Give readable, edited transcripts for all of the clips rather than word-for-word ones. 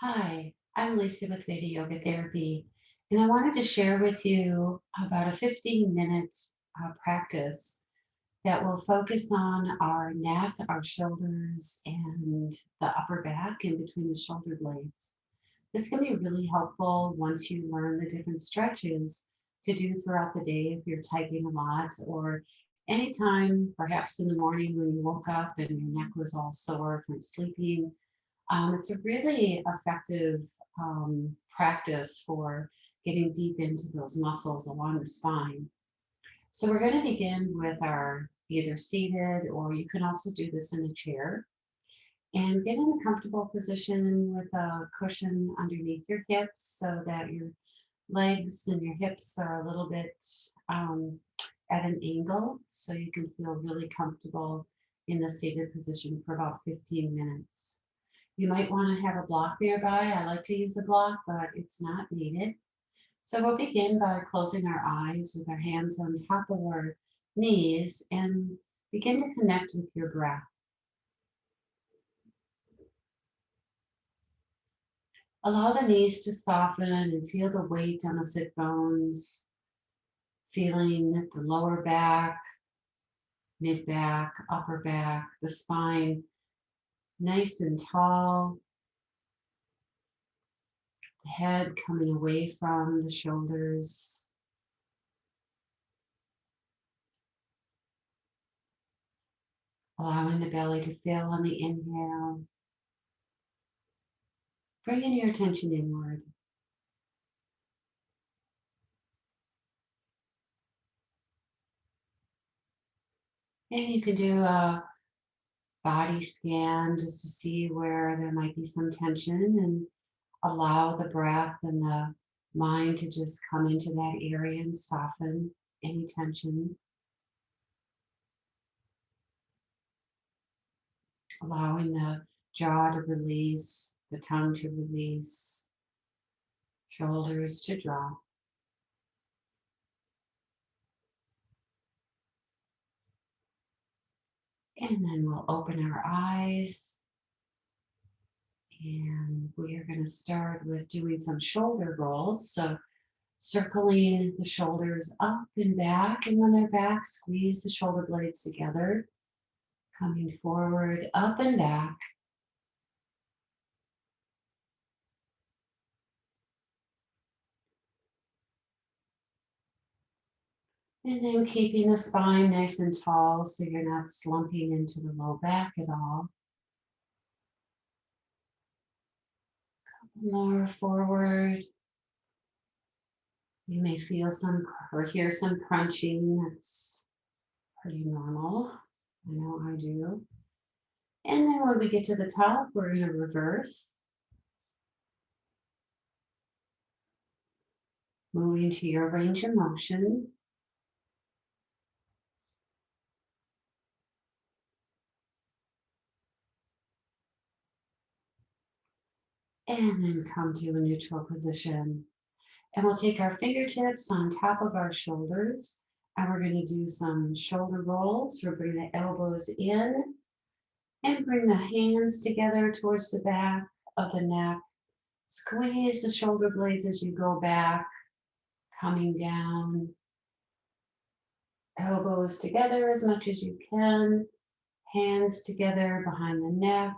Hi, I'm Lisa with Theta Yoga Therapy, and I wanted to share with you about a 15-minute practice that will focus on our neck, our shoulders, and the upper back in between the shoulder blades. This can be really helpful once you learn the different stretches to do throughout the day if you're typing a lot, or anytime, perhaps in the morning when you woke up and your neck was all sore from sleeping. It's a really effective practice for getting deep into those muscles along the spine. So we're going to begin with our either seated, or you can also do this in a chair, and get in a comfortable position with a cushion underneath your hips so that your legs and your hips are a little bit um, at an angle so you can feel really comfortable in the seated position for about 15 minutes. You might want to have a block nearby. I like to use a block, but it's not needed. So we'll begin by closing our eyes with our hands on top of our knees and begin to connect with your breath. Allow the knees to soften and feel the weight on the sit bones, feeling the lower back, mid back, upper back, the spine nice and tall, the head coming away from the shoulders. Allowing the belly to fill on the inhale. Bringing your attention inward. And you can do a body scan just to see where there might be some tension, and allow the breath and the mind to just come into that area and soften any tension. Allowing the jaw to release, the tongue to release, shoulders to drop. And then we'll open our eyes. And we are going to start with doing some shoulder rolls. So circling the shoulders up and back. And when they're back, squeeze the shoulder blades together. Coming forward, up and back. And then keeping the spine nice and tall so you're not slumping into the low back at all. More forward. You may feel some or hear some crunching. That's pretty normal. I know I do. And then when we get to the top, we're going to reverse. Moving to your range of motion. And then come to a neutral position. And we'll take our fingertips on top of our shoulders, and we're going to do some shoulder rolls. We'll bring the elbows in and bring the hands together towards the back of the neck. Squeeze the shoulder blades as you go back, coming down. Elbows together as much as you can. Hands together behind the neck.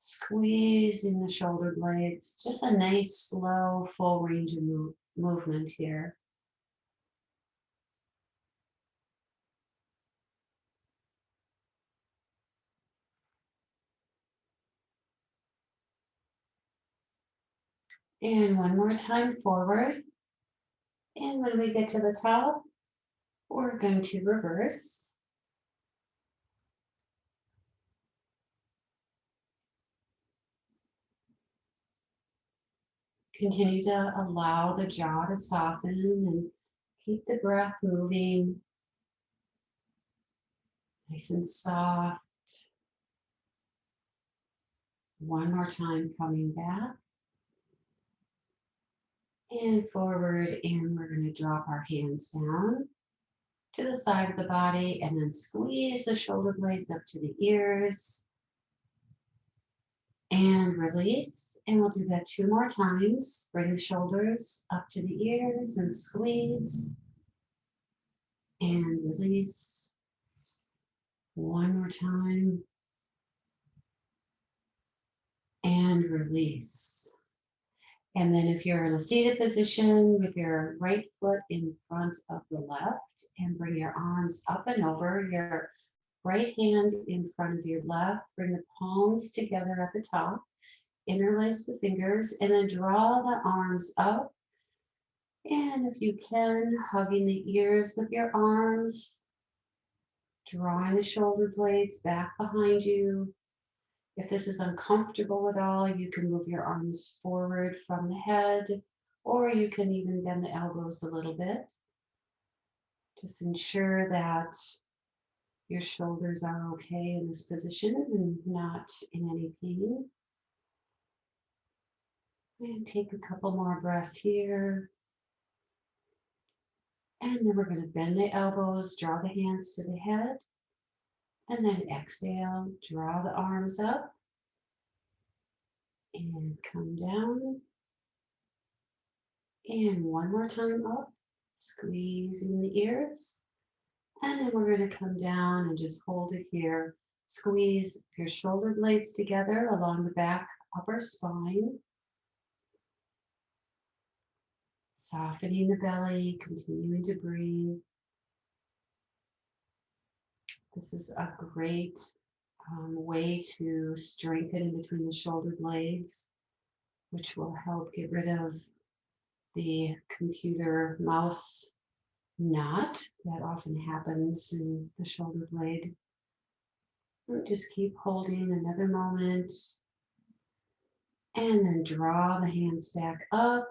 Squeezing the shoulder blades. Just a nice, slow, full range of movement here. And one more time forward. And when we get to the top, we're going to reverse. Continue to allow the jaw to soften and keep the breath moving. Nice and soft. One more time coming back. And forward, and we're going to drop our hands down to the side of the body and then squeeze the shoulder blades up to the ears. and release. And we'll do that 2 more times. Bring the shoulders up to the ears and squeeze and release. 1 more time and release. And then if you're in a seated position with your right foot in front of the left, and bring your arms up and over, your right hand in front of your left, bring the palms together at the top, interlace the fingers, and then draw the arms up. And if you can, hugging the ears with your arms, drawing the shoulder blades back behind you. If this is uncomfortable at all, you can move your arms forward from the head, or you can even bend the elbows a little bit. Just ensure that your shoulders are okay in this position and not in any pain. And take a couple more breaths here. And then we're going to bend the elbows, draw the hands to the head, and then exhale, draw the arms up and come down. And 1 more time up, squeezing the ears. And then we're going to come down and just hold it here. Squeeze your shoulder blades together along the back upper spine. Softening the belly, continuing to breathe. This is a great way to strengthen in between the shoulder blades, which will help get rid of the computer mouse knot that often happens in the shoulder blade. Just keep holding another moment. And then draw the hands back up.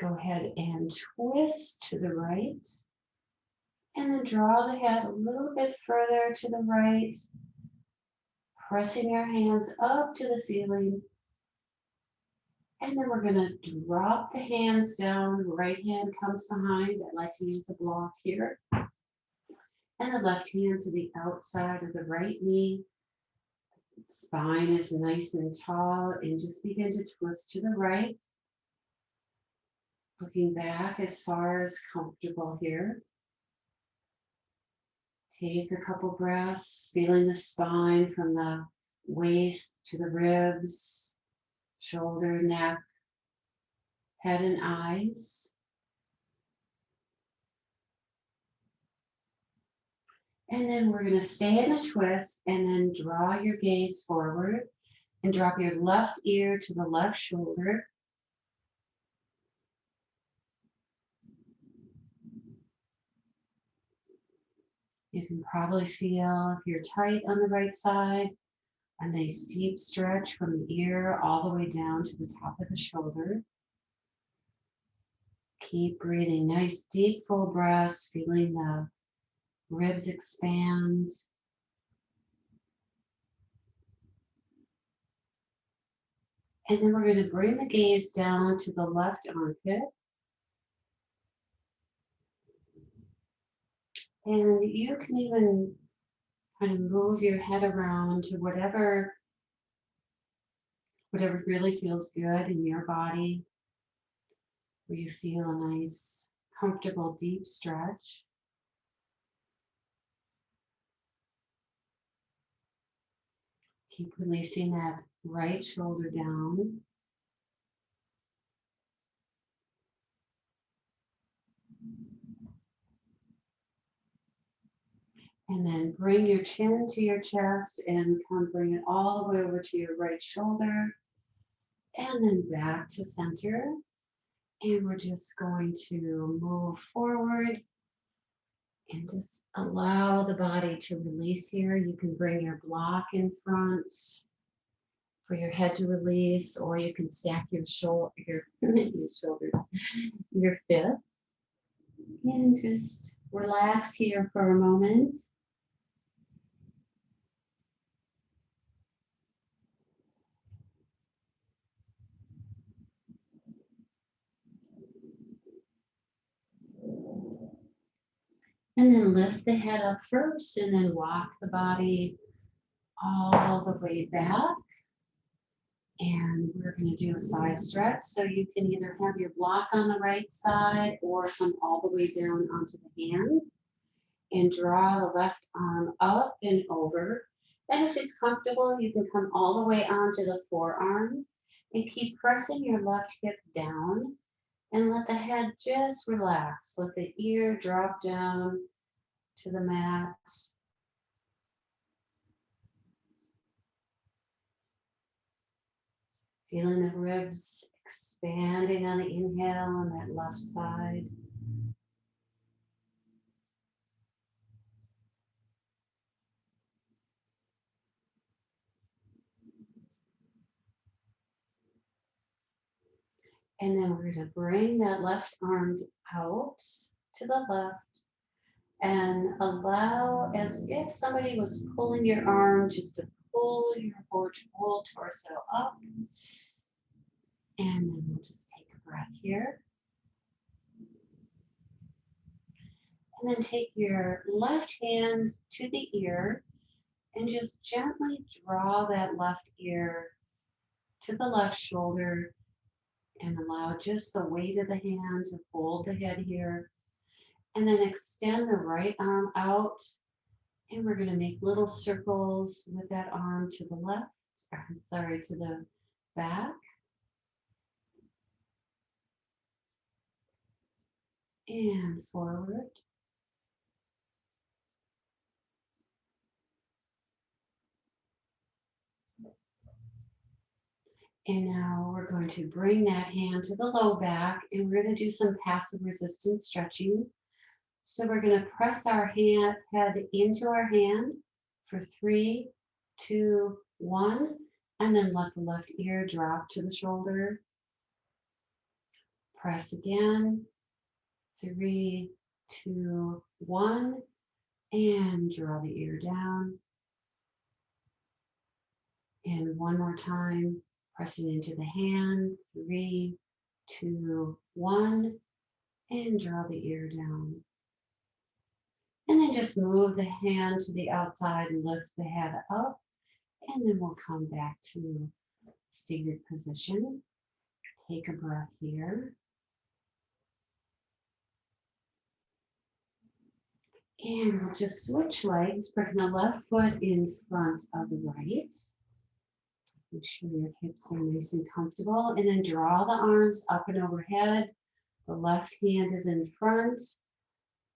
Go ahead and twist to the right. And then draw the head a little bit further to the right. Pressing your hands up to the ceiling. And then we're going to drop the hands down. The right hand comes behind. I like to use a block here. And the left hand to the outside of the right knee. Spine is nice and tall, and just begin to twist to the right. Looking back as far as comfortable here. Take a couple breaths, feeling the spine from the waist to the ribs, shoulder, neck, head, and eyes. And then we're going to stay in a twist and then draw your gaze forward and drop your left ear to the left shoulder. You can probably feel, if you're tight on the right side, a nice deep stretch from the ear all the way down to the top of the shoulder. Keep breathing, nice deep full breaths, feeling the ribs expand. And then we're going to bring the gaze down to the left armpit. And you can even kind of move your head around to whatever really feels good in your body, where you feel a nice, comfortable, deep stretch. Keep releasing that right shoulder down. And then bring your chin to your chest and bring it all the way over to your right shoulder. And then back to center. And we're just going to move forward and just allow the body to release here. You can bring your block in front for your head to release, or you can stack your shoulders, your fists, and just relax here for a moment. And then lift the head up first and then walk the body all the way back. And we're going to do a side stretch. So you can either have your block on the right side or come all the way down onto the hand and draw the left arm up and over. And if it's comfortable, you can come all the way onto the forearm and keep pressing your left hip down and let the head just relax. Let the ear drop down to the mat. Feeling the ribs expanding on the inhale on that left side. And then we're going to bring that left arm out to the left and allow, as if somebody was pulling your arm, just to pull your whole torso up. And then we'll just take a breath here. And then take your left hand to the ear and just gently draw that left ear to the left shoulder and allow just the weight of the hand to hold the head here. And then extend the right arm out. And we're going to make little circles with that arm to the left, to the back. And forward. And now we're going to bring that hand to the low back and we're going to do some passive resistance stretching. So we're going to press our head into our hand for 3, 2, 1, and then let the left ear drop to the shoulder. Press again, 3, 2, 1, and draw the ear down. And one more time, pressing into the hand, 3, 2, 1, and draw the ear down. And then just move the hand to the outside and lift the head up. And then we'll come back to seated position. Take a breath here. And we'll just switch legs, bring the left foot in front of the right. Make sure your hips are nice and comfortable. And then draw the arms up and overhead. The left hand is in front.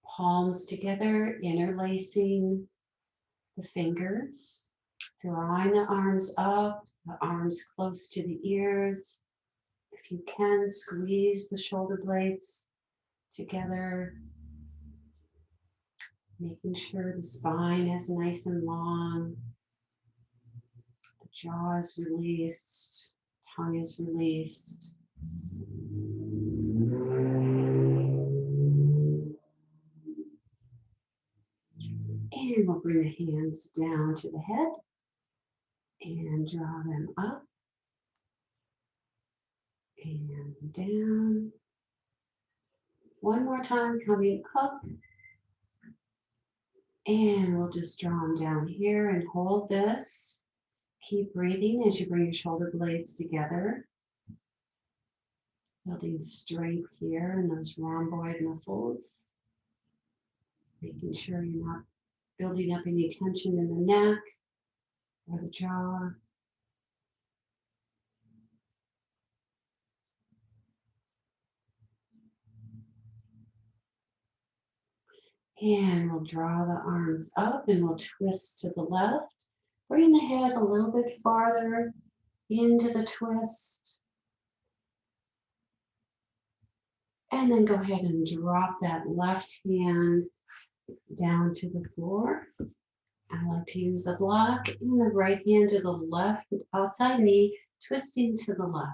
Palms together, interlacing the fingers, drawing the arms up, the arms close to the ears. If you can, squeeze the shoulder blades together, making sure the spine is nice and long, the jaw is released, tongue is released. And we'll bring the hands down to the head and draw them up and down. One more time, coming up. And we'll just draw them down here and hold this. Keep breathing as you bring your shoulder blades together. Building strength here in those rhomboid muscles. Making sure you're not building up any tension in the neck or the jaw. And we'll draw the arms up and we'll twist to the left. Bring the head a little bit farther into the twist. And then go ahead and drop that left hand down to the floor. I like to use a block and the right hand to the left, outside knee, twisting to the left.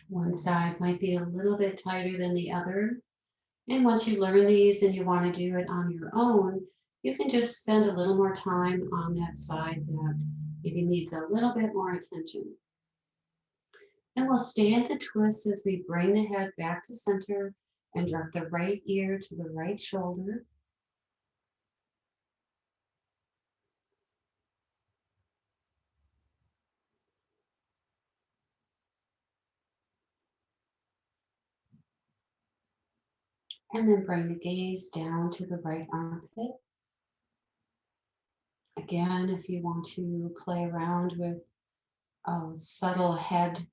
One side might be a little bit tighter than the other. And once you learn these and you want to do it on your own, you can just spend a little more time on that side that maybe needs a little bit more attention. And we'll stay at the twist as we bring the head back to center and drop the right ear to the right shoulder. And then bring the gaze down to the right armpit. Again, if you want to play around with subtle head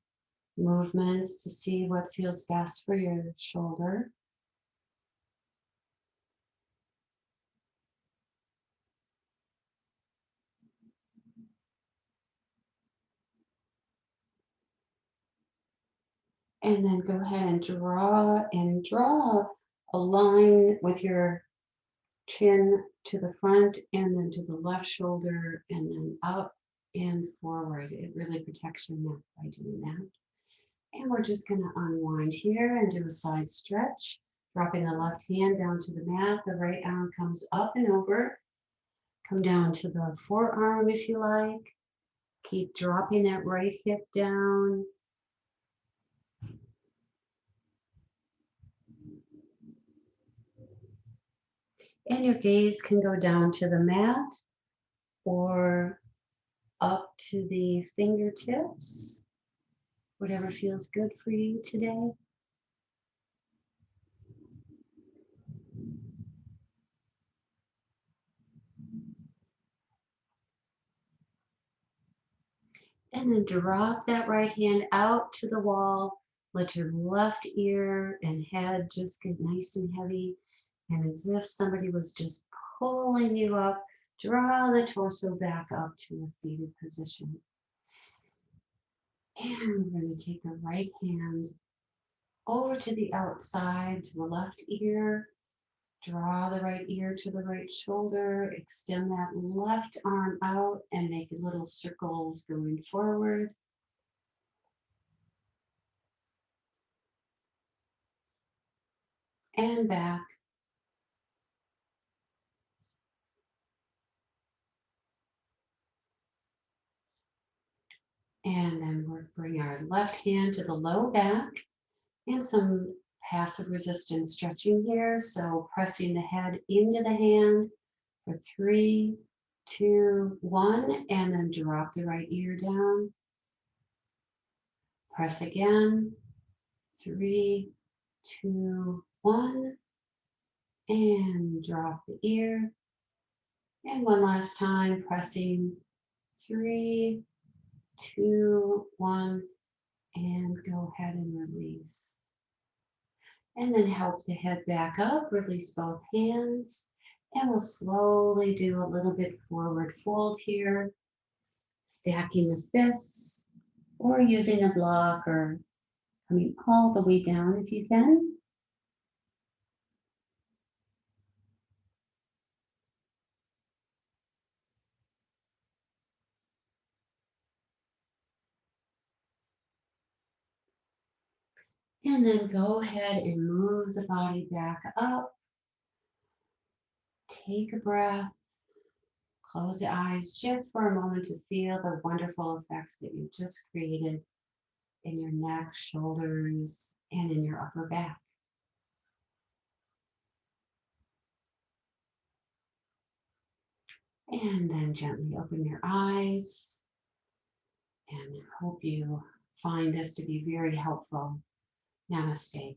movements to see what feels best for your shoulder. And then go ahead and draw a line with your chin to the front and then to the left shoulder and then up and forward. It really protects your neck by doing that. And we're just going to unwind here and do a side stretch, dropping the left hand down to the mat. The right arm comes up and over. Come down to the forearm if you like. Keep dropping that right hip down. And your gaze can go down to the mat or up to the fingertips, whatever feels good for you today. And then drop that right hand out to the wall. Let your left ear and head just get nice and heavy. And as if somebody was just pulling you up, draw the torso back up to a seated position. And we're going to take the right hand over to the outside, to the left ear. Draw the right ear to the right shoulder. Extend that left arm out and make little circles going forward. And back. And then we'll bring our left hand to the low back and some passive resistance stretching here. So pressing the head into the hand for 3, 2, 1, and then drop the right ear down. Press again. 3, 2, 1, and drop the ear. And one last time, pressing 3, 2, 1, and go ahead and release. And then help the head back up, release both hands, and we'll slowly do a little bit forward fold here, stacking the fists or using a block or coming all the way down if you can. And then go ahead and move the body back up. Take a breath. Close the eyes just for a moment to feel the wonderful effects that you just created in your neck, shoulders, and in your upper back. And then gently open your eyes. And I hope you find this to be very helpful. Namaste.